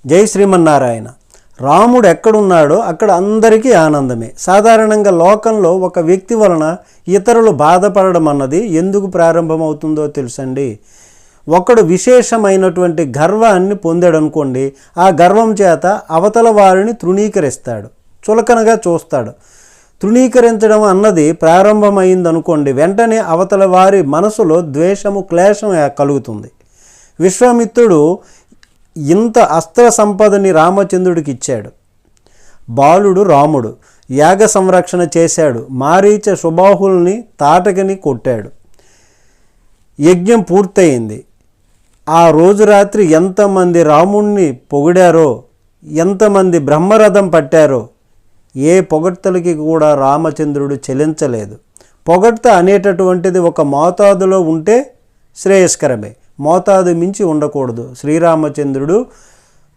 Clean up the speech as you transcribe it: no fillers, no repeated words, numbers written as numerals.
జై శ్రీమన్నారాయణ. రాముడు ఎక్కడున్నాడో అక్కడ అందరికీ ఆనందమే. సాధారణంగా లోకంలో ఒక వ్యక్తి వలన ఇతరులు బాధపడడం అన్నది ఎందుకు ప్రారంభమవుతుందో తెలుసండి. ఒకడు విశేషమైనటువంటి గర్వాన్ని పొందాడనుకోండి, ఆ గర్వం చేత అవతల వారిని తృణీకరిస్తాడు, చులకనగా చూస్తాడు. తృణీకరించడం అన్నది ప్రారంభమైందనుకోండి, వెంటనే అవతల వారి మనసులో ద్వేషము, క్లేశం కలుగుతుంది. విశ్వామిత్రుడు ఇంత అస్త్ర సంపదని రామచంద్రుడికి ఇచ్చాడు. బాలుడు రాముడు యాగ సంరక్షణ చేశాడు. మారీచ సుబాహుల్ని తాటకిని కొట్టాడు. యజ్ఞం పూర్తయింది. ఆ రోజు రాత్రి ఎంతమంది రాముణ్ణి పొగిడారో, ఎంతమంది బ్రహ్మరథం పట్టారో, ఏ పొగడ్తలకి కూడా రామచంద్రుడు చెలించలేదు. పొగడ్త అనేటటువంటిది ఒక మోతాదులో ఉంటే శ్రేయస్కరమే, మోతాదు మించి ఉండకూడదు. శ్రీరామచంద్రుడు